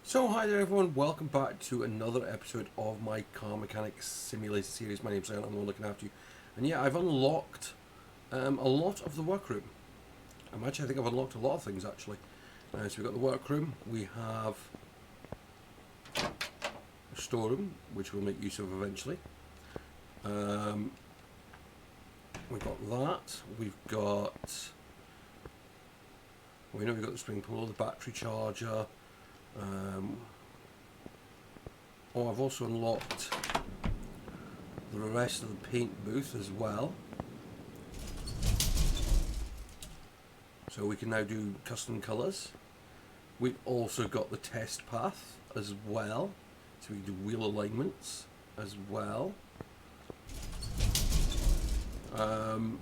So hi there everyone, welcome back to another episode of my Car Mechanics Simulator series. My name's Aaron, I'm looking after you. And yeah, I've unlocked a lot of the workroom. I think I've unlocked a lot of things actually. So we've got the workroom, we have a storeroom, which we'll make use of eventually. We've got that, we've got the spring pool, the battery charger. I've also unlocked the rest of the paint booth as well. So we can now do custom colours. We've also got the test path as well. So we can do wheel alignments as well. And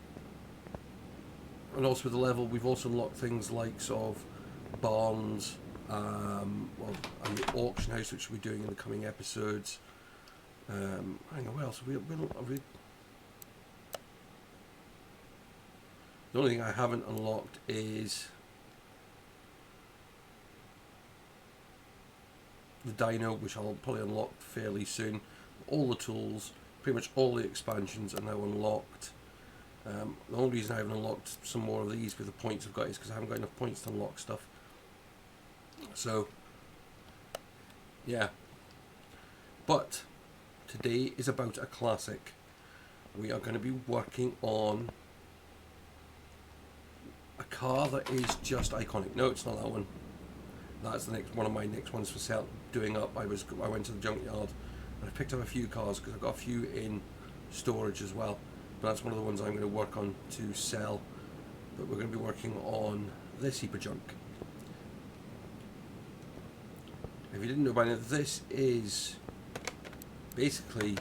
also with the level, we've also unlocked things like sort of barns, and the auction house, which we'll be doing in the coming episodes. Hang on, what else? The only thing I haven't unlocked is the dyno, which I'll probably unlock fairly soon. All the tools, pretty much all the expansions are now unlocked. The only reason I haven't unlocked some more of these with the points I've got is because I haven't got enough points to unlock stuff. So yeah, but today is about a classic. We are going to be working on a car that is just iconic. No, it's not that one. That's the next one of my next ones for sale. Doing up. I went to the junkyard and I picked up a few cars because I've got a few in storage as well. But that's one of the ones I'm going to work on to sell. But we're going to be working on this heap of junk. If you didn't know by now, this is basically,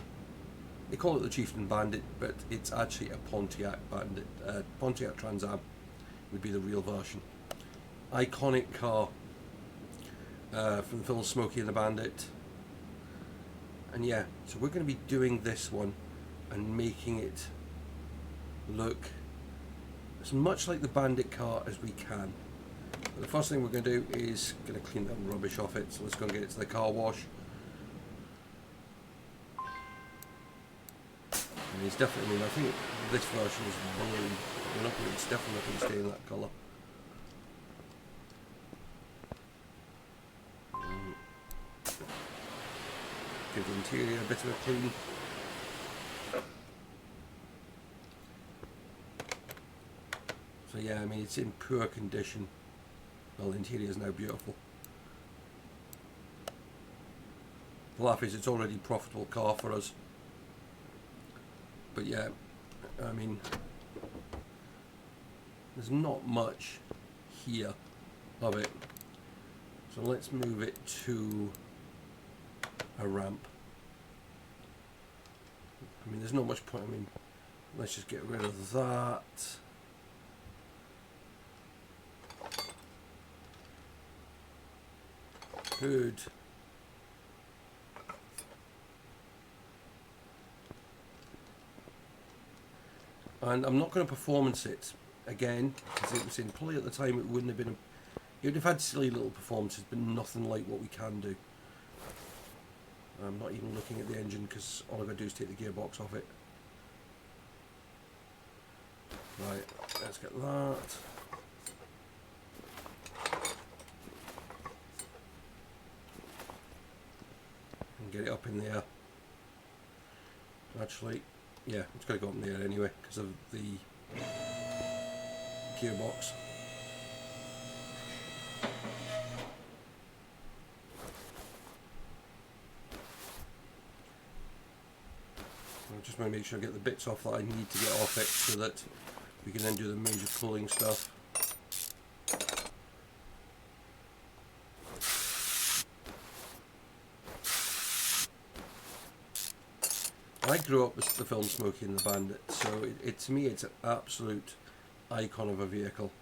they call it the Chieftain Bandit, but it's actually a Pontiac Bandit. Pontiac Trans Am would be the real version. Iconic car from the film Smokey and the Bandit. And yeah, so we're going to be doing this one and making it look as much like the Bandit car as we can. But the first thing we're going to do is going to clean that rubbish off it. So let's go and get it to the car wash. And it's definitely, I think this version is blue. It's definitely not going to stay in that colour. Give the interior a bit of a clean. So yeah, I mean, it's in poor condition. Well, the interior is now beautiful. The laugh is it's already a profitable car for us. But yeah, I mean, there's not much here of it. So let's move it to a ramp. I mean, there's not much point. I mean, let's just get rid of that. Good. And I'm not going to performance it again, because it was in play at the time. It wouldn't have been. It would have had silly little performances, but nothing like what we can do. I'm not even looking at the engine because all I've got to do is take the gearbox off it. Right, let's get that. And get it up in there. Actually, yeah, it's got to go up in there anyway because of the gearbox. I just want to make sure I get the bits off that I need to get off it so that we can then do the major pulling stuff. I grew up with the film Smokey and the Bandit, so to me it's an absolute icon of a vehicle.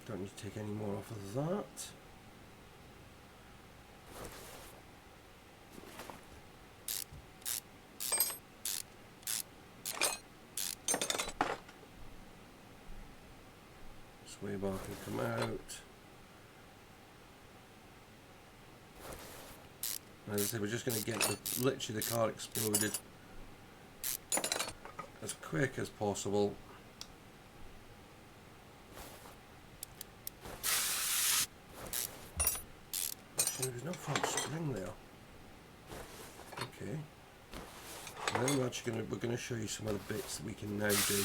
Don't need to take any more off of that. sway bar can come out. As I say, we're just going to get literally the car exploded as quick as possible. Actually, there's no front spring there. Okay. And then we're going to show you some of the bits that we can now do.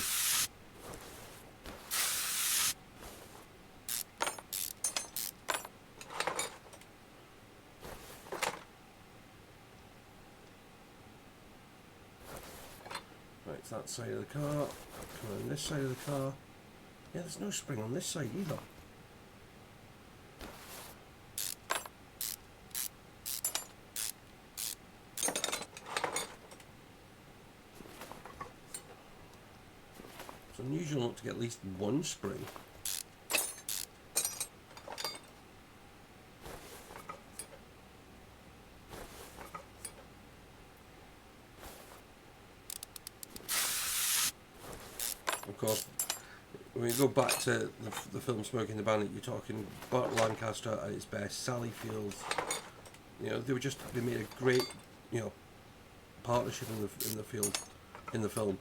Right, it's that side of the car. Come on this side of the car. Yeah, there's no spring on this side either. It's unusual not to get at least one spring. Of course, when we go back to the film Smoking the Bandit, you're talking Burt Lancaster at its best, Sally Fields. You know, they made a great, you know, partnership in the film.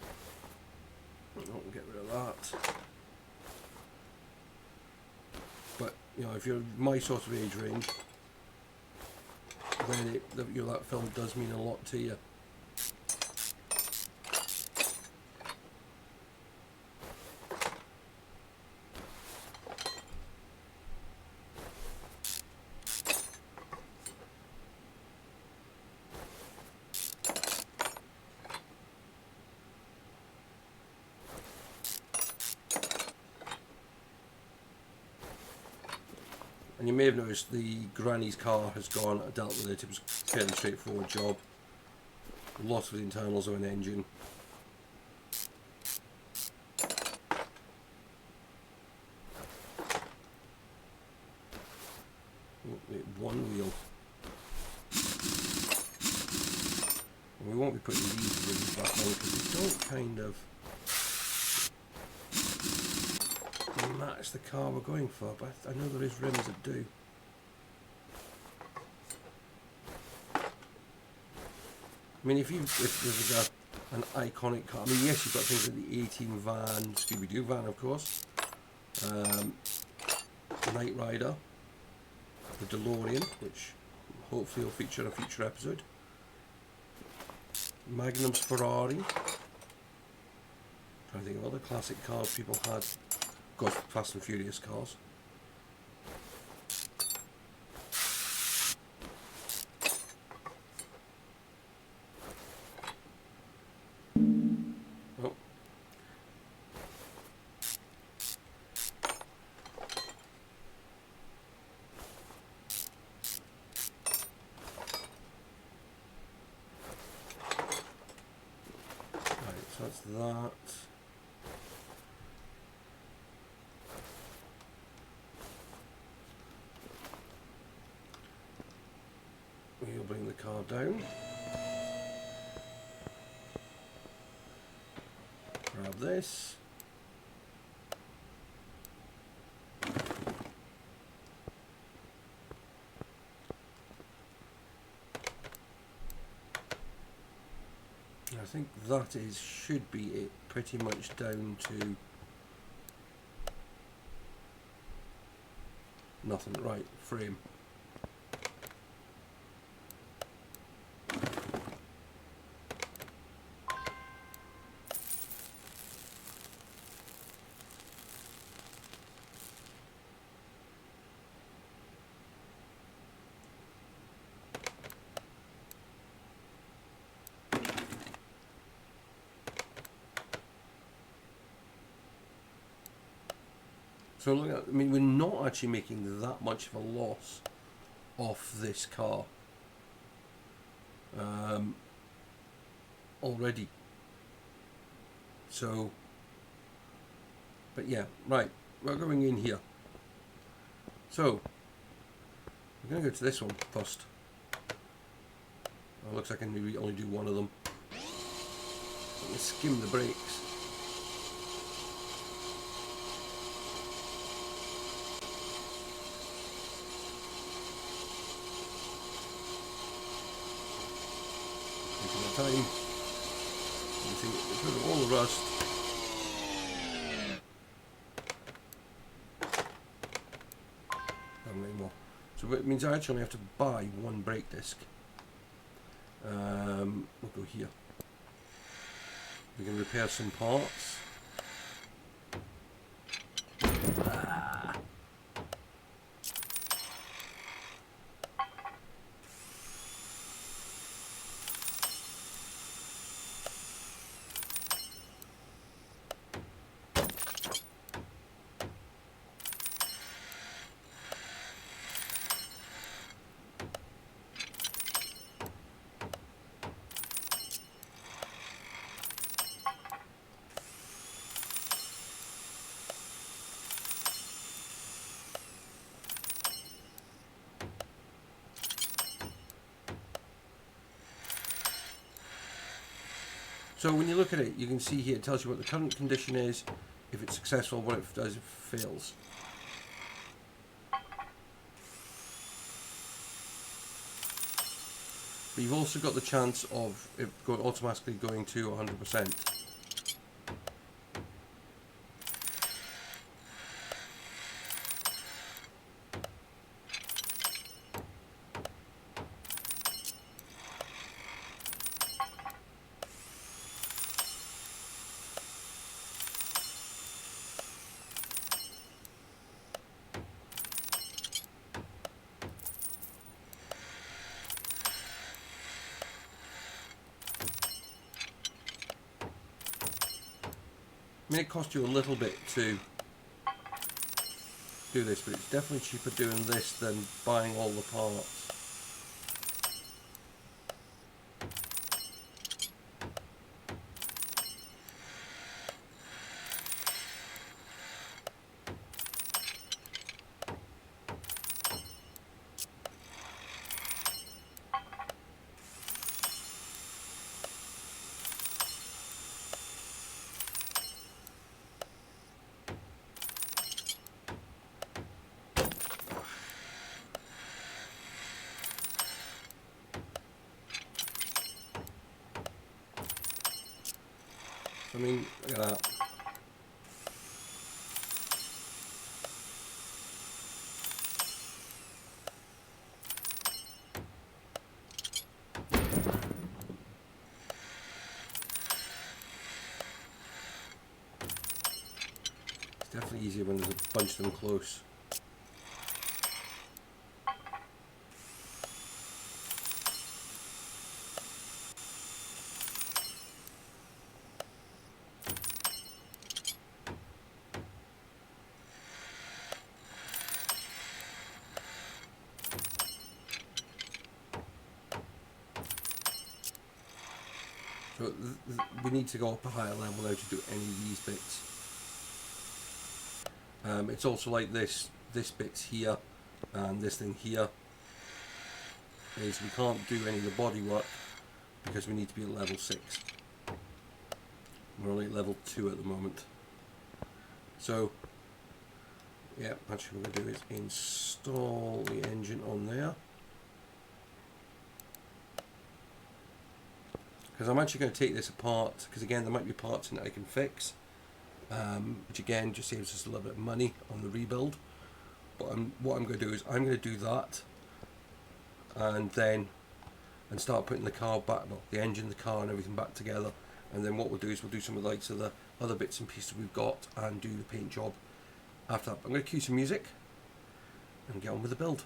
I'll get rid of that. But you know, if you're my sort of age range, then that film does mean a lot to you. And you may have noticed the granny's car has gone. I dealt with it. It was a fairly straightforward job. A lot of the internals of an engine. One wheel. And we won't be putting these wheels back on because they don't kind of match the car we're going for, but I know there is rims that do. I mean, if there's an iconic car, I mean, yes, you've got things like the A-Team van, Scooby-Doo van, of course, Knight Rider, the DeLorean, which hopefully will feature in a future episode, Magnum's Ferrari. I'm trying to think of other classic cars people had. Of course, Fast and Furious cars. Oh. Right, so that's that. We'll bring the car down. Grab this. I think that should be it, pretty much down to nothing. Right, frame. So look at, I mean, we're not actually making that much of a loss off this car already. So, but yeah, right, we're going in here. So, we're going to go to this one first. Oh, looks like I can maybe only do one of them. Let me skim the brakes. time. You can see it's rid of all the rust. Anymore. So it means I actually have to buy one brake disc. We'll go here. We can repair some parts. So when you look at it, you can see here it tells you what the current condition is, if it's successful, what it does if it fails. But you've also got the chance of it automatically going to 100%. I mean, it costs you a little bit to do this, but it's definitely cheaper doing this than buying all the parts. I mean, look at that. It's definitely easier when there's a bunch of them close. So we need to go up a higher level now to do any of these bits. It's also like this bit's here and this thing here is we can't do any of the body work because we need to be at level 6. We're only at level 2 at the moment. So yeah, actually what we're going to do is install the engine on there. Because I'm actually going to take this apart, because again there might be parts in it I can fix, which again just saves us a little bit of money on the rebuild. But what I'm going to do is I'm going to do that, and start putting the car back, well, the engine, the car and everything back together, and then what we'll do is we'll do some of the likes of the other bits and pieces we've got and do the paint job after that. I'm going to cue some music and get on with the build.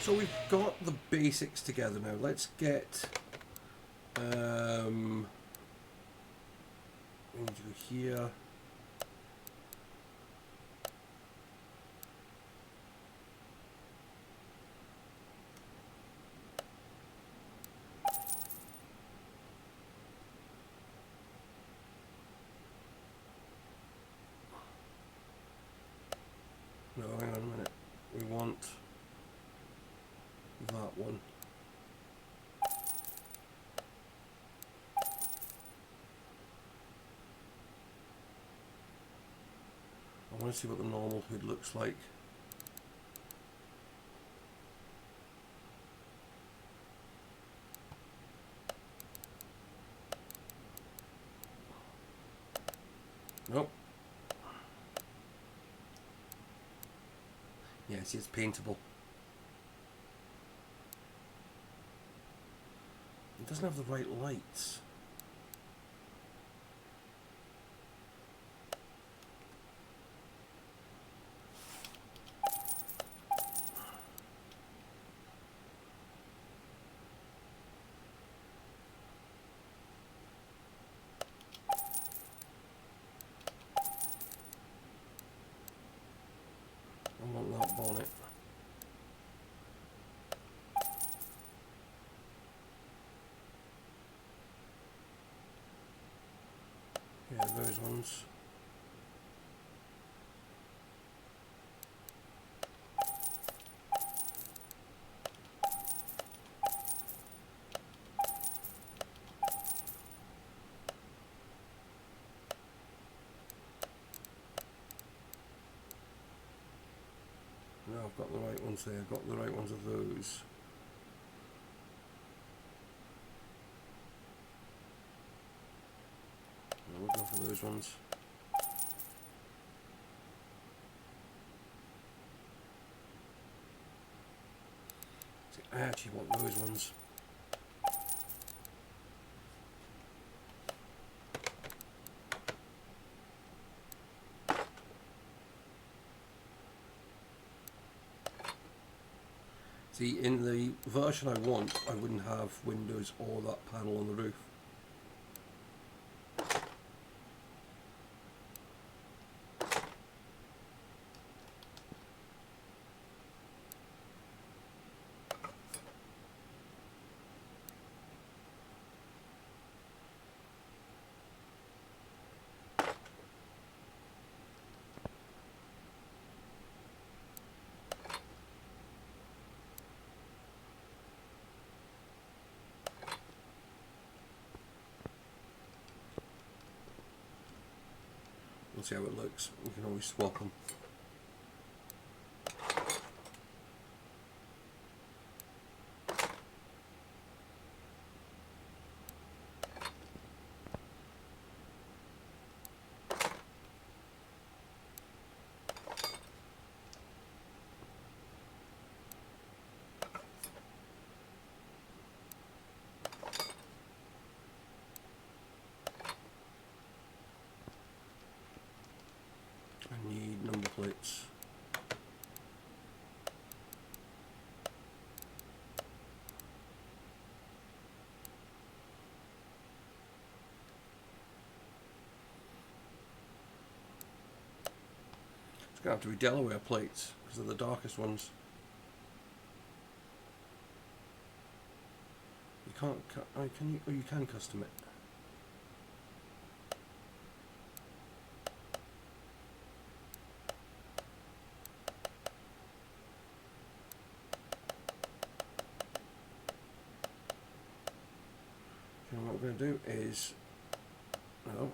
So we've got the basics together now. Let's get we need to go here. No, hang on a minute. We want that one. I want to see what the normal hood looks like. Nope. Yeah, see, it's paintable. It doesn't have the right lights. I want that bonnet. Yeah, those ones. No, I've got the right ones there. I've got the right ones of those. No, we'll go for those ones. See, I actually want those ones. See, in the version I want, I wouldn't have windows or that panel on the roof. We'll see how it looks. We can always swap them. I need number plates. It's going to have to be Delaware plates because they're the darkest ones. You can't, oh, can you? Oh, you can custom it. And what we're going to do is, no.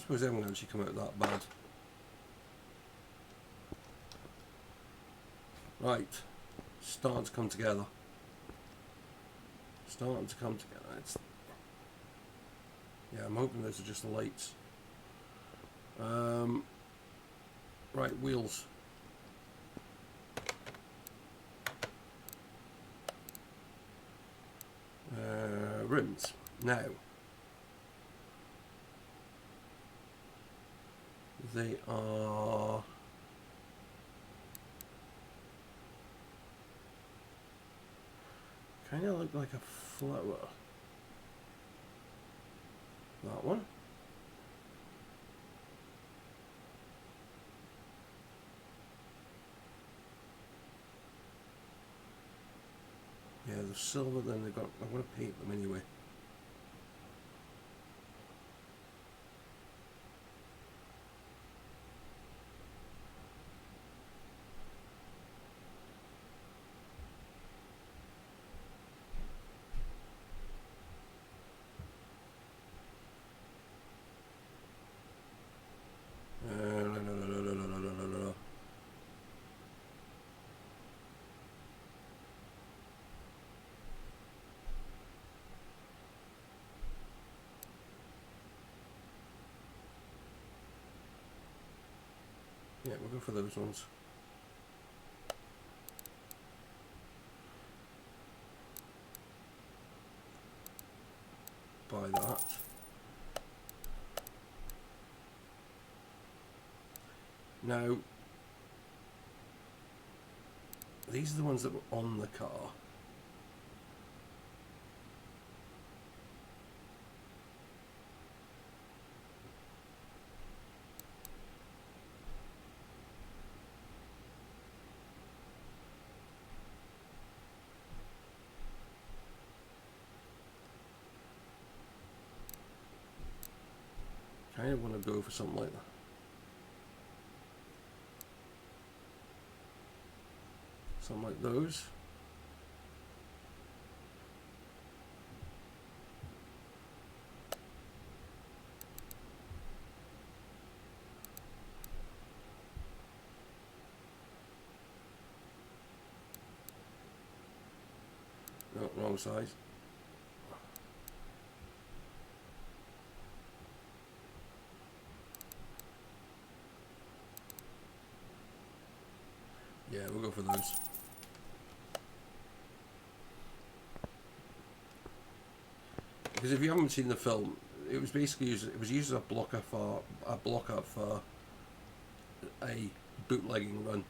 suppose they haven't actually come out that bad. Right, starting to come together. Starting to come together. Yeah, I'm hoping those are just the lights. Right, wheels. Rims. Now, they are kind of look like a flower. That one. Yeah, the silver. Then they've got. I'm going to paint them anyway. Yeah, we'll go for those ones. Buy that. Now, these are the ones that were on the car. Kind of want to go for something like that. Something like those. No, wrong size. Yeah, we'll go for those. Because if you haven't seen the film, it was basically used as a blocker for a bootlegging run.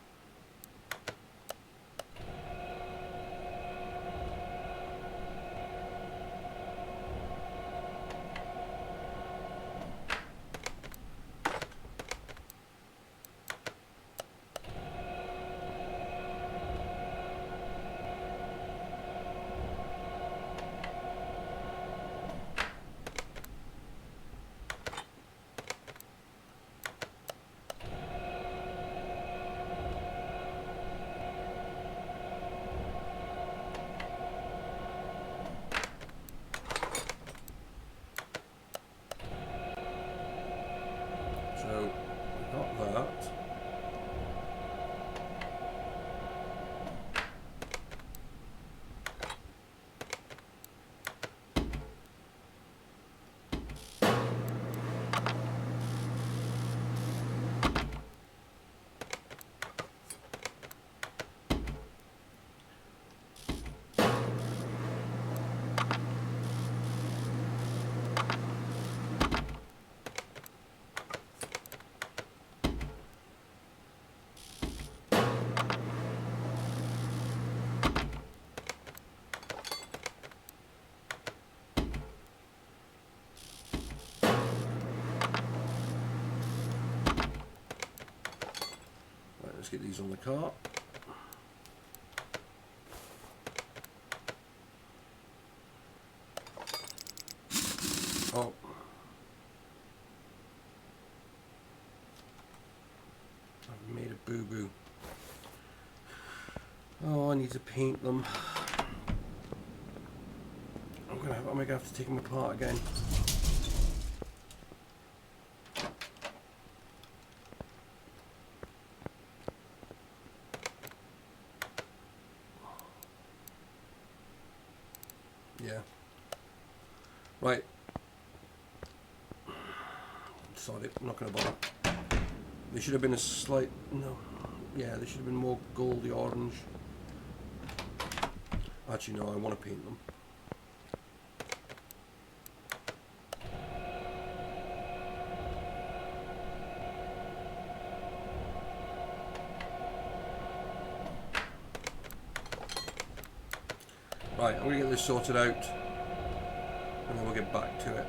So we've got that. Let's get these on the cart. Oh. I've made a boo-boo. Oh, I need to paint them. I'm gonna have to take them apart again. Yeah. Right. Sorry, I'm not going to bother. They should have been a slight... No. Yeah, they should have been more goldy orange. Actually, no, I want to paint them. Right, I'm going to get this sorted out, and then we'll get back to it.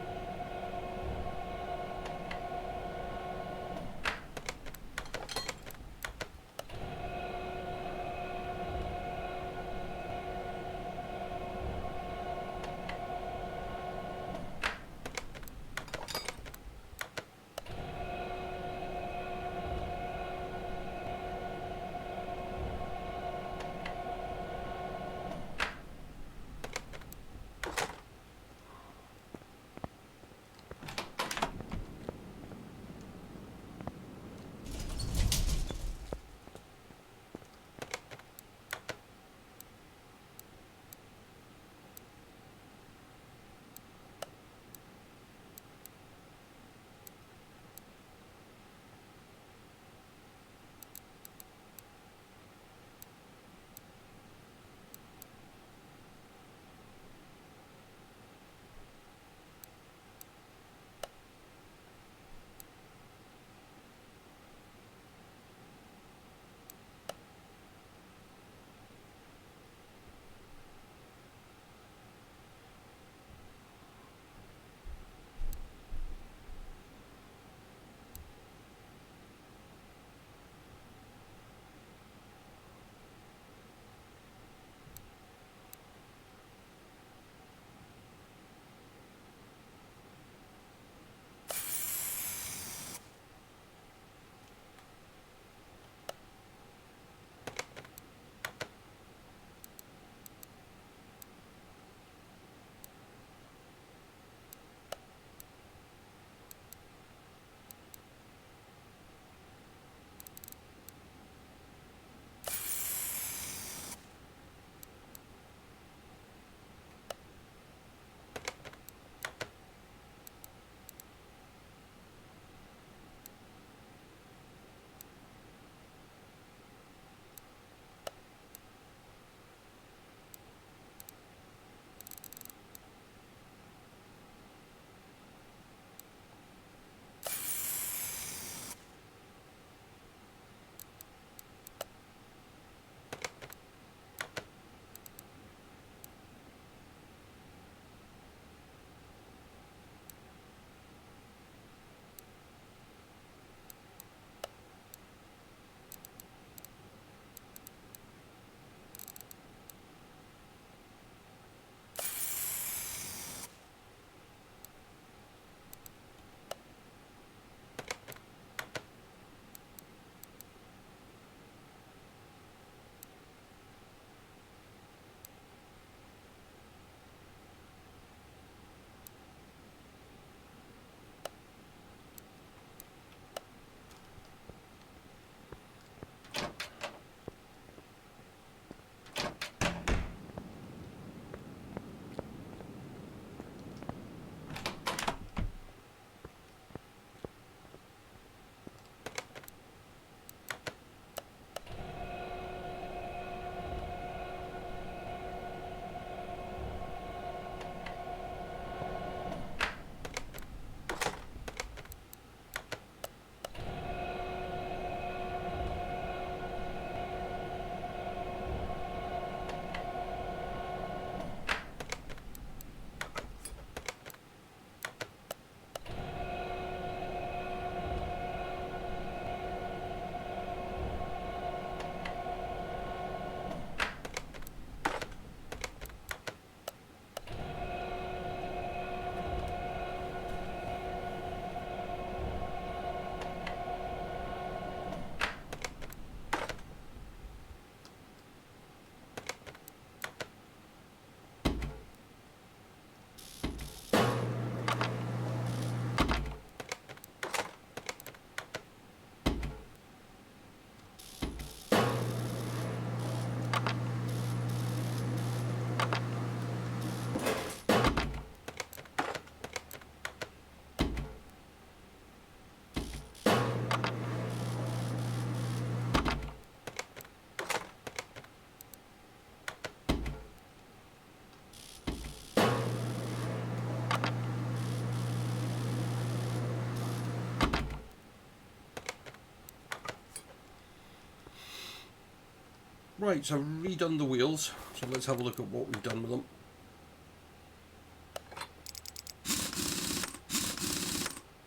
Right, so I've redone the wheels, so let's have a look at what we've done with them.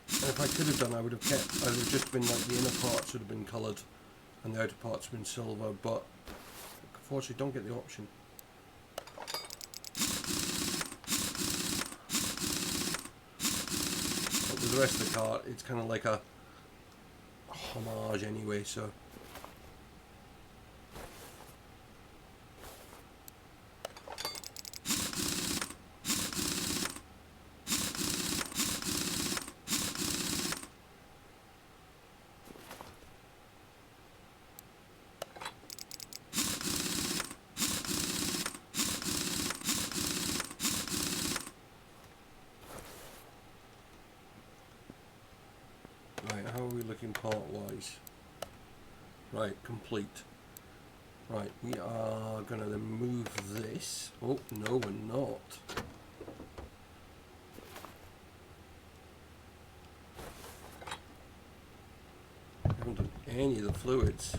And if I could have done, I would have just been like the inner parts would have been coloured and the outer parts been silver, but unfortunately don't get the option. But with the rest of the car, it's kind of like a homage anyway, so. Right, how are we looking part-wise? Right, complete. Right, we are going to then move this. Oh, no, we're not. I haven't done any of the fluids.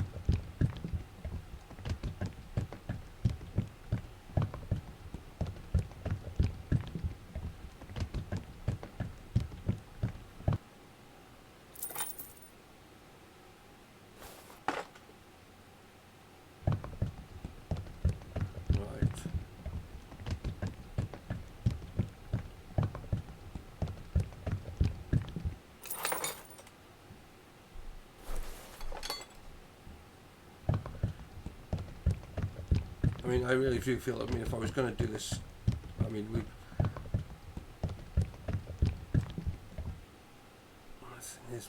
I mean, I really do feel, I mean, if I was going to do this, I mean, the thing is,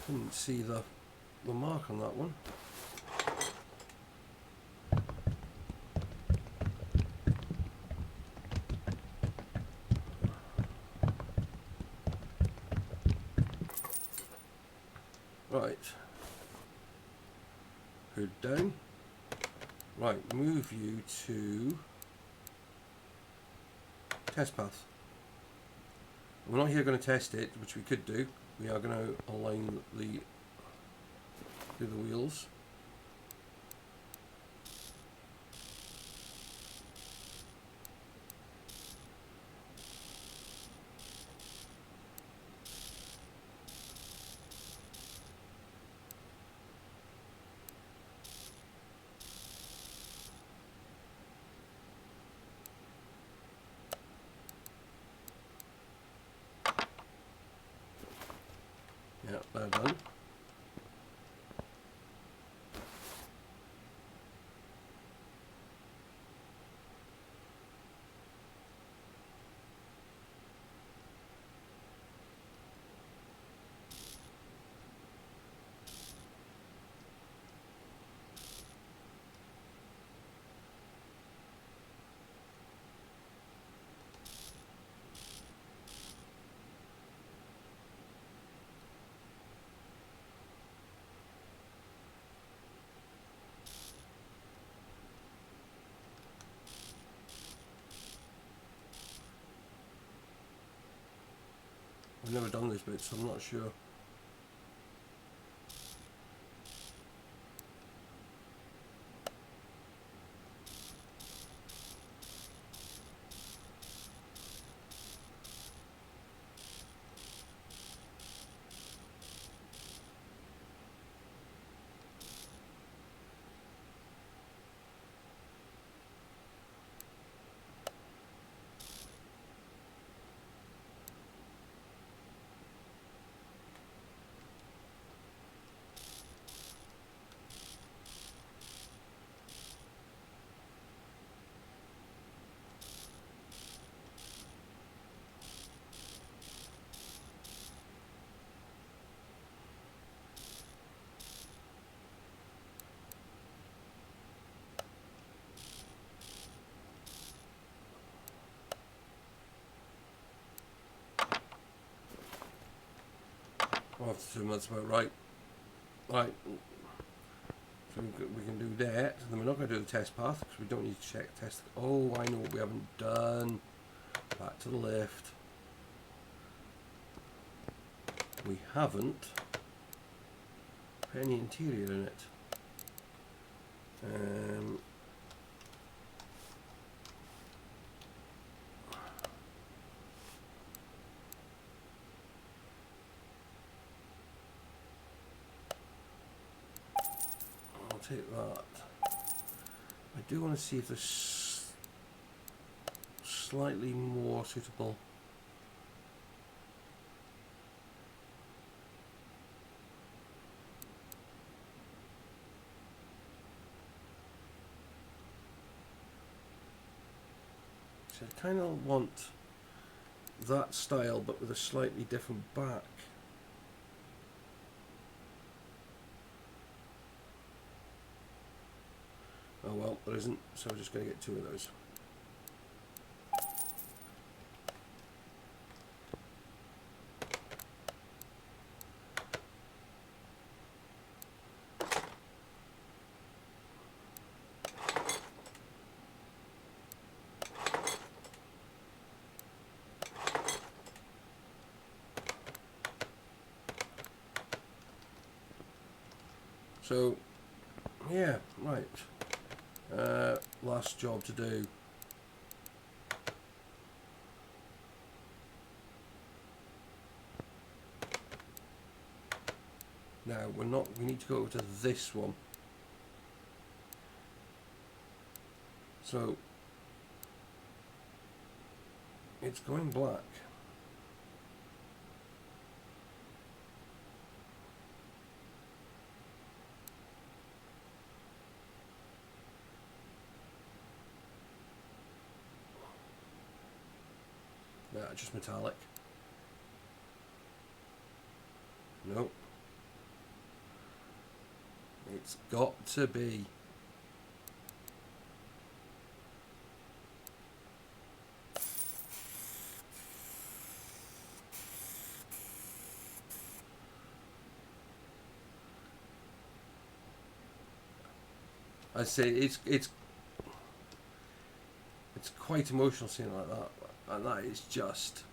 couldn't see the mark on that one. Right, hood down. Right, move you to test path. We're not here going to test it, which we could do. We are going to align do the wheels. Yeah, they're done. I've never done this bit, so I'm not sure. I'll have to assume that's about right. Right, so we can do that. Then we're not going to do the test path because we don't need to check test. Oh, I know what we haven't done. Back to the left. we haven't put any interior in it. I'll take that. I do want to see if there's slightly more suitable. So I kind of want that style but with a slightly different back. Oh well, there isn't, so we're just going to get two of those. So, yeah, right. Last job to do. Now we need to go over to this one. So it's going black. No, just metallic. Nope. It's got to be. I say it's quite emotional seeing like that, and that is just.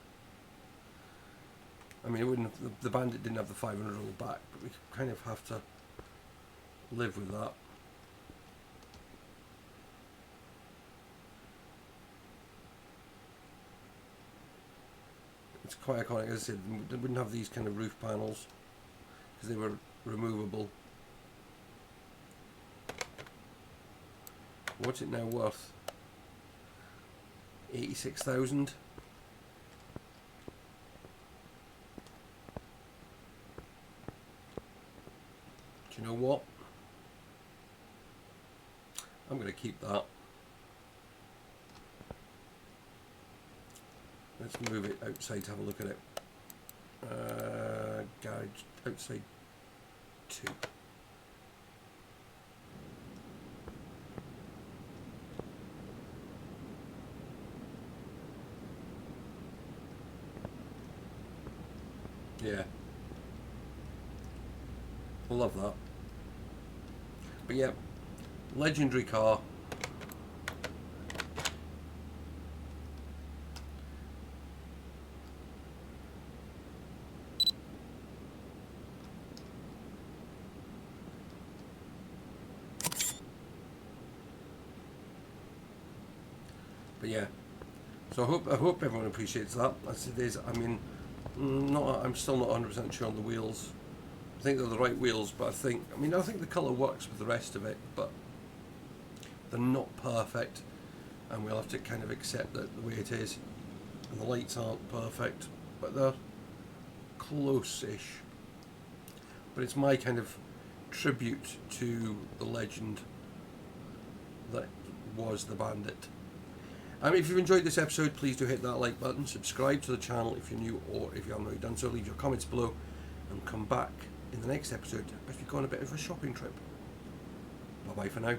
I mean, it wouldn't have, the Bandit didn't have the 500 roll back, but we kind of have to live with that. It's quite iconic. As I said, they wouldn't have these kind of roof panels because they were removable. What's it now worth? 86,000. Do you know what? I'm going to keep that. Let's move it outside to have a look at it. Garage outside 2. Yeah. I love that. But yeah, legendary car. But yeah, so I hope everyone appreciates that. As it is, I mean, I'm still not 100% sure on the wheels. I think they're the right wheels, but I think the colour works with the rest of it, but they're not perfect, and we'll have to kind of accept that the way it is. And the lights aren't perfect, but they're close-ish. But it's my kind of tribute to the legend that was the Bandit. If you've enjoyed this episode, please do hit that like button, subscribe to the channel if you're new, or if you haven't already done so, leave your comments below, and come back in the next episode as we go on a bit of a shopping trip. Bye bye for now.